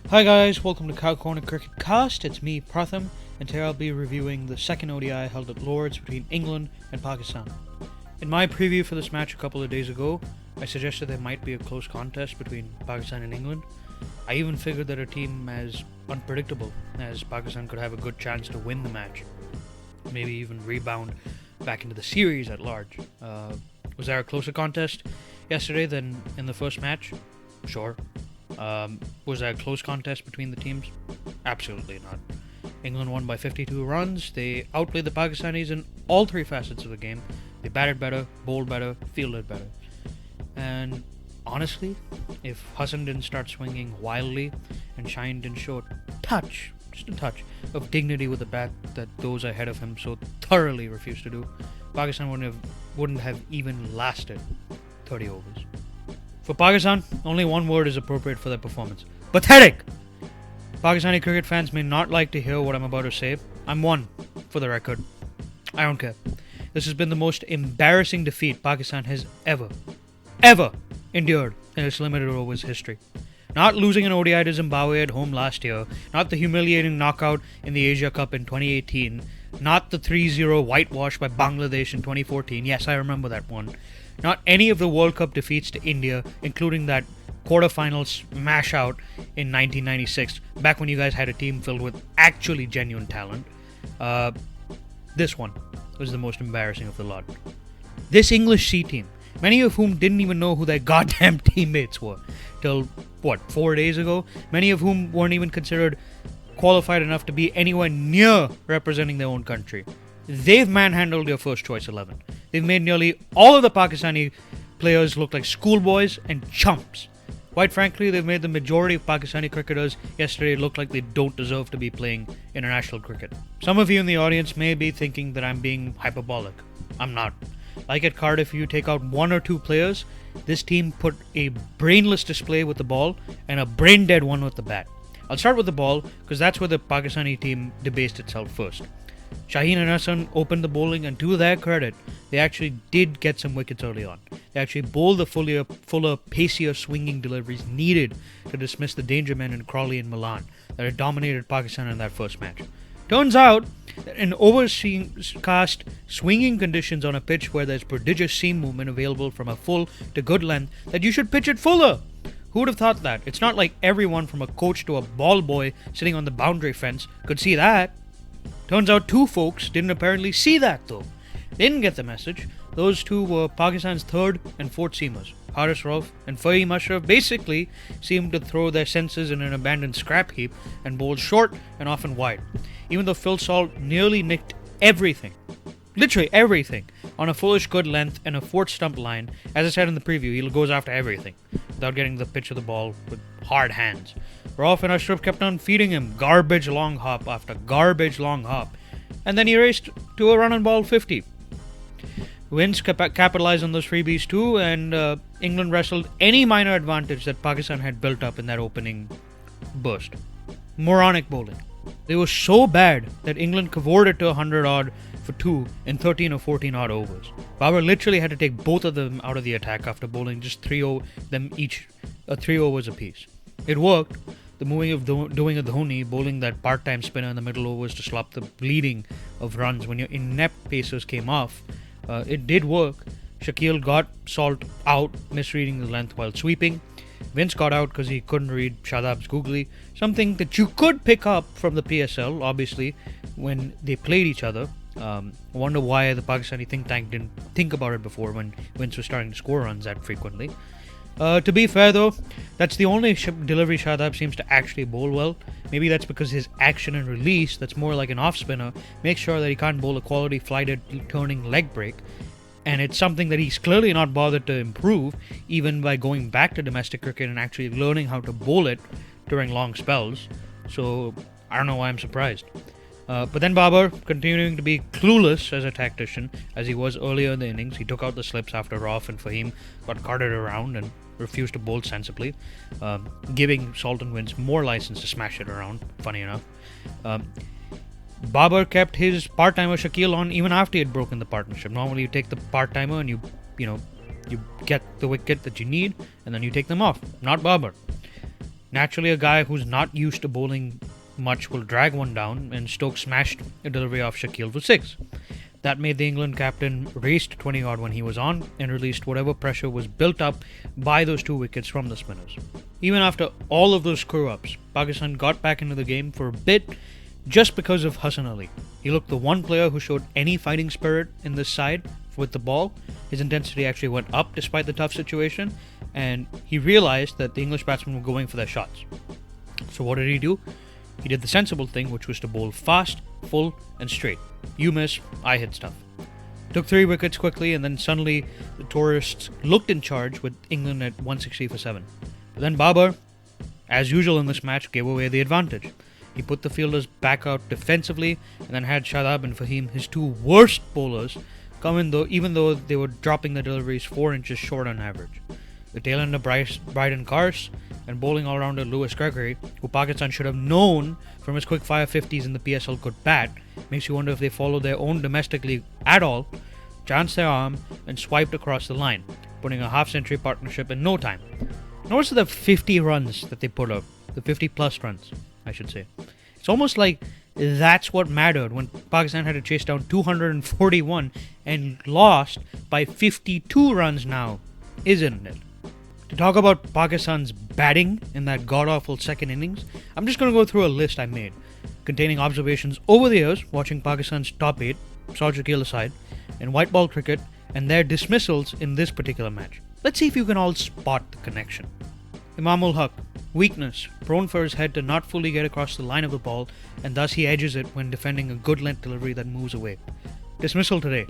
Hi guys, welcome to Cow Corner Cricket Cast. It's me, Pratham, and today I'll be reviewing the second ODI held at Lords between England and Pakistan. In my preview for this match a couple of days ago, I suggested there might be a close contest between Pakistan and England. I even figured that a team as unpredictable as Pakistan could have a good chance to win the match, maybe even rebound back into the series at large. Was there a closer contest yesterday than in the first match? Sure. Was there a close contest between the teams? Absolutely not. England won by 52 runs. They outplayed the Pakistanis in all three facets of the game. They batted better, bowled better, fielded better. And honestly, if Hassan didn't start swinging wildly and Shine didn't show just a touch of dignity with the bat that those ahead of him so thoroughly refused to do, Pakistan wouldn't have even lasted 30 overs. For Pakistan, only one word is appropriate for their performance. Pathetic! Pakistani cricket fans may not like to hear what I'm about to say. I'm one, for the record. I don't care. This has been the most embarrassing defeat Pakistan has ever endured in its limited overs history. Not losing an ODI to Zimbabwe at home last year, not the humiliating knockout in the Asia Cup in 2018, not the 3-0 whitewash by Bangladesh in 2014. Yes, I remember that one. Not any of the World Cup defeats to India, including that quarterfinal smash out in 1996, back when you guys had a team filled with actually genuine talent. This one was the most embarrassing of the lot. This English C team, many of whom didn't even know who their goddamn teammates were till, 4 days ago? Many of whom weren't even considered qualified enough to be anywhere near representing their own country. They've manhandled their first choice 11. They've made nearly all of the Pakistani players look like schoolboys and chumps. Quite frankly, they've made the majority of Pakistani cricketers yesterday look like they don't deserve to be playing international cricket. Some of you in the audience may be thinking that I'm being hyperbolic. I'm not. Like at Cardiff, if you take out one or two players, this team put a brainless display with the ball and a brain-dead one with the bat. I'll start with the ball because that's where the Pakistani team debased itself first. Shaheen and Hassan opened the bowling, and to their credit, they actually did get some wickets early on. They actually bowled the fuller, pacier swinging deliveries needed to dismiss the danger men in Crawley and Milan that had dominated Pakistan in that first match. Turns out that in overcast swinging conditions on a pitch where there's prodigious seam movement available from a full to good length, that you should pitch it fuller. Who would have thought that? It's not like everyone from a coach to a ball boy sitting on the boundary fence could see that. Turns out two folks didn't apparently see that though. They didn't get the message. Those two were Pakistan's third and fourth seamers. Haris Rauf and Fahim Ashraf basically seemed to throw their senses in an abandoned scrap heap and bowled short and often wide. Even though Phil Salt nearly nicked everything, literally everything, on a foolish good length and a fourth stump line. As I said in the preview, he goes after everything without getting the pitch of the ball with hard hands. Rauf and Ashraf kept on feeding him garbage long hop after garbage long hop, and then he raced to a run and ball 50. Wins capitalized on those freebies too, and England wrestled any minor advantage that Pakistan had built up in that opening burst. Moronic bowling. They were so bad that England cavorted to 100 odd for 2 in 13 or 14 odd overs. Babar literally had to take both of them out of the attack after bowling just 3 overs apiece. It worked. The doing of Dhoni, bowling that part-time spinner in the middle overs to stop the bleeding of runs when your inept pacers came off, it did work. Shakil got Salt out, misreading the length while sweeping. Vince got out because he couldn't read Shadab's googly, something that you could pick up from the PSL, obviously, when they played each other. I wonder why the Pakistani think tank didn't think about it before when Vince was starting to score runs that frequently. To be fair though, that's the only delivery Shadab seems to actually bowl well. Maybe that's because his action and release, that's more like an off spinner, makes sure that he can't bowl a quality flighted turning leg break. And it's something that he's clearly not bothered to improve, even by going back to domestic cricket and actually learning how to bowl it during long spells. So I don't know why I'm surprised. But then Babar, continuing to be clueless as a tactician, as he was earlier in the innings, he took out the slips after Rauf and Fahim got carted around and refused to bowl sensibly, giving Salt and Vince more license to smash it around, funny enough. Babar kept his part-timer Shakil on even after he had broken the partnership. Normally you take the part-timer and you get the wicket that you need and then you take them off. Not Babar. Naturally, a guy who's not used to bowling much will drag one down, and Stokes smashed a delivery off Shakil for 6. That made the England captain race to 20 odd when he was on and released whatever pressure was built up by those 2 wickets from the spinners. Even after all of those screw-ups, Pakistan got back into the game for a bit just because of Hassan Ali. He looked the one player who showed any fighting spirit in this side with the ball. His intensity actually went up despite the tough situation, and he realized that the English batsmen were going for their shots. So what did he do? He did the sensible thing, which was to bowl fast, full, and straight. You miss, I hit stuff. Took 3 wickets quickly, and then suddenly the tourists looked in charge with England at 160 for 7. But then Babar, as usual in this match, gave away the advantage. He put the fielders back out defensively and then had Shadab and Fahim, his 2 worst bowlers, come in even though they were dropping the deliveries 4 inches short on average. The tail end of Bryden Cars and bowling all-rounder Lewis Gregory, who Pakistan should have known from his quick-fire 50s in the PSL could bat, makes you wonder if they followed their own domestic league at all, chanced their arm, and swiped across the line, putting a half-century partnership in no time. Notice the 50 runs that they put up, the 50-plus runs, I should say. It's almost like that's what mattered when Pakistan had to chase down 241 and lost by 52 runs now, isn't it? To talk about Pakistan's batting in that god-awful second innings, I'm just going to go through a list I made, containing observations over the years watching Pakistan's top 8, Shakil aside, in white ball cricket, and their dismissals in this particular match. Let's see if you can all spot the connection. Imam-ul Haq. Weakness, prone for his head to not fully get across the line of the ball, and thus he edges it when defending a good length delivery that moves away. Dismissal today.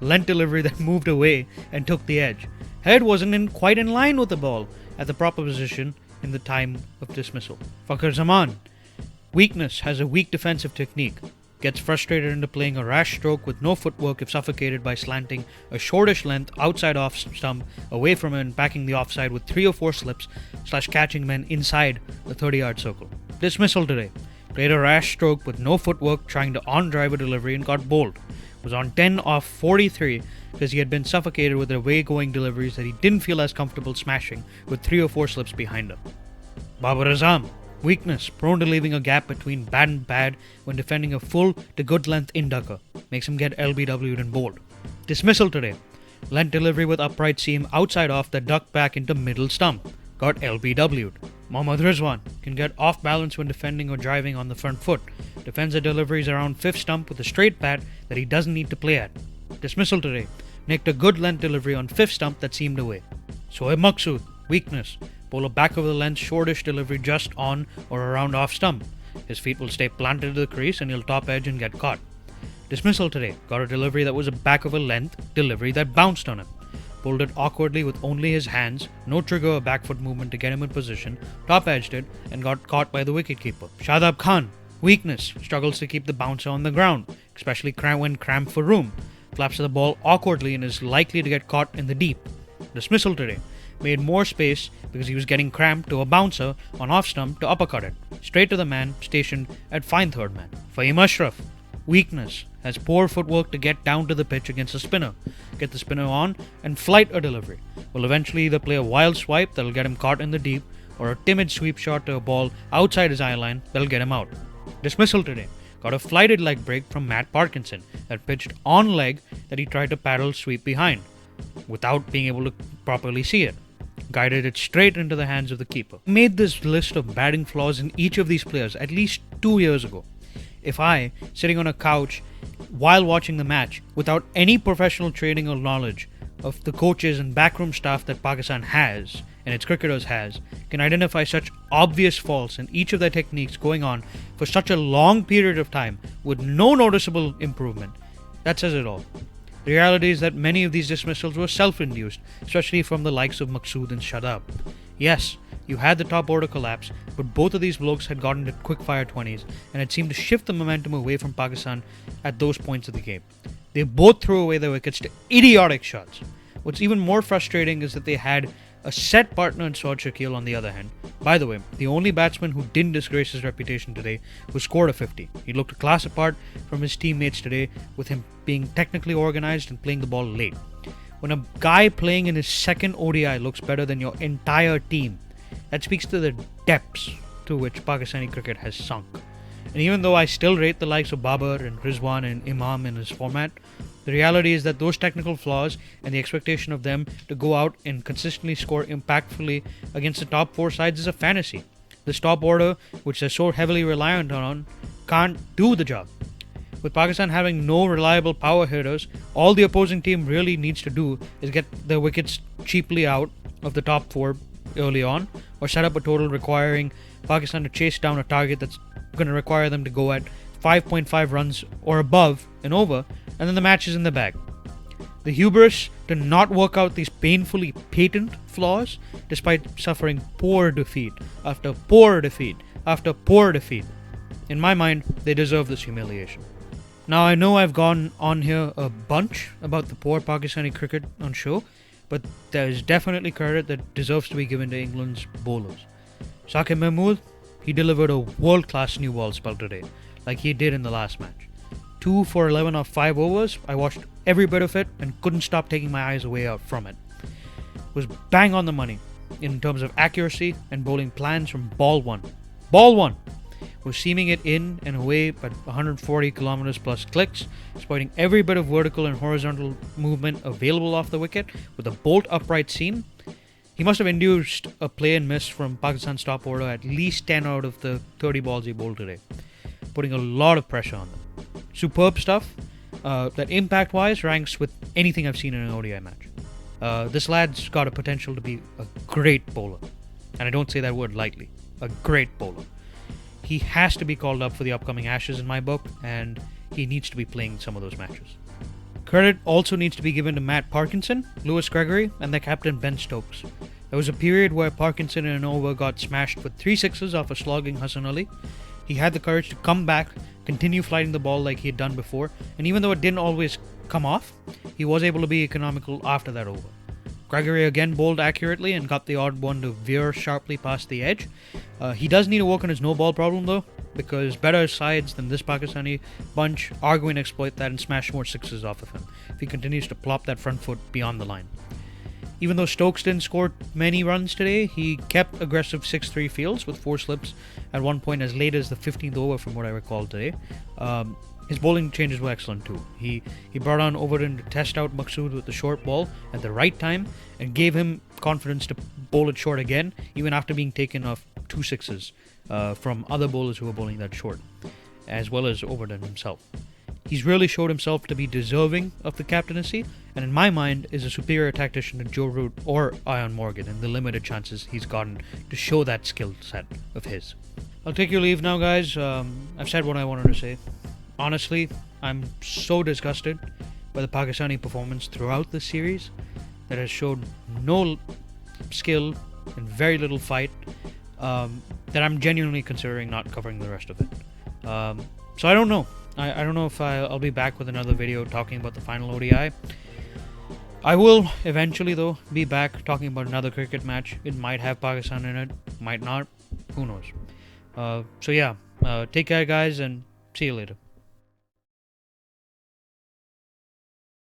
Length delivery that moved away and took the edge. Head wasn't quite in line with the ball at the proper position in the time of dismissal. Fakhar Zaman. Weakness, has a weak defensive technique. Gets frustrated into playing a rash stroke with no footwork if suffocated by slanting a shortish length outside off stump away from him and backing the offside with 3 or 4 slips / catching men inside the 30-yard circle. Dismissal today. Played a rash stroke with no footwork trying to on-drive a delivery and got bowled. Was on 10 off 43 because he had been suffocated with away-going deliveries that he didn't feel as comfortable smashing with 3 or 4 slips behind him. Babar Azam. Weakness, prone to leaving a gap between bad and bad when defending a full to good length inducker. Makes him get LBW'd and bowled. Dismissal today. Length delivery with upright seam outside off that ducked back into middle stump. Got LBW'd. Mohammad Rizwan can get off balance when defending or driving on the front foot. Defends the deliveries around 5th stump with a straight bat that he doesn't need to play at. Dismissal today. Nicked a good length delivery on 5th stump that seemed away. Shoaib Maqsood. Weakness. Bowl a back of the length shortish delivery just on or around off stump. His feet will stay planted to the crease and he'll top edge and get caught. Dismissal today. Got a delivery that was a back of a length delivery that bounced on him. Bowled it awkwardly with only his hands, no trigger or back foot movement to get him in position, top edged it and got caught by the wicketkeeper. Shadab Khan. Weakness. Struggles to keep the bouncer on the ground, especially when cramped for room. Flaps the ball awkwardly and is likely to get caught in the deep. Dismissal today. Made more space because he was getting cramped to a bouncer on off stump to uppercut it, straight to the man stationed at fine third man. Fahim Ashraf. Weakness. Has poor footwork to get down to the pitch against a spinner, get the spinner on, and flight a delivery. Will eventually either play a wild swipe that'll get him caught in the deep, or a timid sweep shot to a ball outside his eye line that'll get him out. Dismissal today. Got a flighted leg break from Matt Parkinson that pitched on leg that he tried to paddle sweep behind, without being able to properly see it. Guided it straight into the hands of the keeper. Made this list of batting flaws in each of these players at least 2 years ago. If I, sitting on a couch while watching the match, without any professional training or knowledge of the coaches and backroom staff that Pakistan has, and its cricketers has, can identify such obvious faults in each of their techniques going on for such a long period of time with no noticeable improvement, that says it all. The reality is that many of these dismissals were self-induced, especially from the likes of Maqsood and Shadab. Yes, you had the top order collapse, but both of these blokes had gotten to quick-fire 20s and had seemed to shift the momentum away from Pakistan at those points of the game. They both threw away their wickets to idiotic shots. What's even more frustrating is that they had a set partner in Shakil on the other hand. By the way, the only batsman who didn't disgrace his reputation today who scored a 50. He looked a class apart from his teammates today, with him being technically organized and playing the ball late. When a guy playing in his second ODI looks better than your entire team, That speaks to the depths to which Pakistani cricket has sunk. And even though I still rate the likes of Babar and Rizwan and Imam in this format, the reality is that those technical flaws and the expectation of them to go out and consistently score impactfully against the top 4 sides is a fantasy. This top order, which they're so heavily reliant on, can't do the job. With Pakistan having no reliable power hitters, all the opposing team really needs to do is get their wickets cheaply out of the top 4 early on, or set up a total requiring Pakistan to chase down a target that's going to require them to go at 5.5 runs or above and over, and then the match is in the bag. The hubris to not work out these painfully patent flaws, despite suffering poor defeat after poor defeat after poor defeat. In my mind, they deserve this humiliation. Now, I know I've gone on here a bunch about the poor Pakistani cricket on show, but there's definitely credit that deserves to be given to England's bowlers. Saqib Mahmood, he delivered a world-class new ball spell today, like he did in the last match. 2 for 11 off 5 overs, I watched every bit of it and couldn't stop taking my eyes away out from it. It was bang on the money in terms of accuracy and bowling plans from ball 1. Ball 1! Was seaming it in and away at 140 kilometers plus clicks, exploiting every bit of vertical and horizontal movement available off the wicket with a bolt upright seam. He must have induced a play and miss from Pakistan's top order at least 10 out of the 30 balls he bowled today, putting a lot of pressure on them. Superb stuff that impact-wise ranks with anything I've seen in an ODI match. This lad's got a potential to be a great bowler, and I don't say that word lightly. A great bowler. He has to be called up for the upcoming Ashes in my book, and he needs to be playing some of those matches. Credit also needs to be given to Matt Parkinson, Lewis Gregory, and their captain Ben Stokes. There was a period where Parkinson in an over got smashed with 3 sixes off a slogging Hassan Ali. He had the courage to come back, continue flighting the ball like he had done before, and even though it didn't always come off, he was able to be economical after that over. Gregory again bowled accurately and got the odd one to veer sharply past the edge. He does need to work on his no-ball problem though, because better sides than this Pakistani bunch are going to exploit that and smash more sixes off of him if he continues to plop that front foot beyond the line. Even though Stokes didn't score many runs today, he kept aggressive 6-3 fields with 4 slips at one point as late as the 15th over from what I recall today. His bowling changes were excellent too. He brought on Overton to test out Maqsood with the short ball at the right time and gave him confidence to bowl it short again, even after being taken off 2 sixes from other bowlers who were bowling that short, as well as Overton himself. He's really showed himself to be deserving of the captaincy, and in my mind is a superior tactician to Joe Root or Ian Morgan in the limited chances he's gotten to show that skill set of his. I'll take your leave now, guys. I've said what I wanted to say. Honestly, I'm so disgusted by the Pakistani performance throughout the series that has showed no skill and very little fight, that I'm genuinely considering not covering the rest of it. So I don't know. I don't know if I'll be back with another video talking about the final ODI. I will eventually, though, be back talking about another cricket match. It might have Pakistan in it, might not. Who knows? So yeah, take care, guys, and see you later.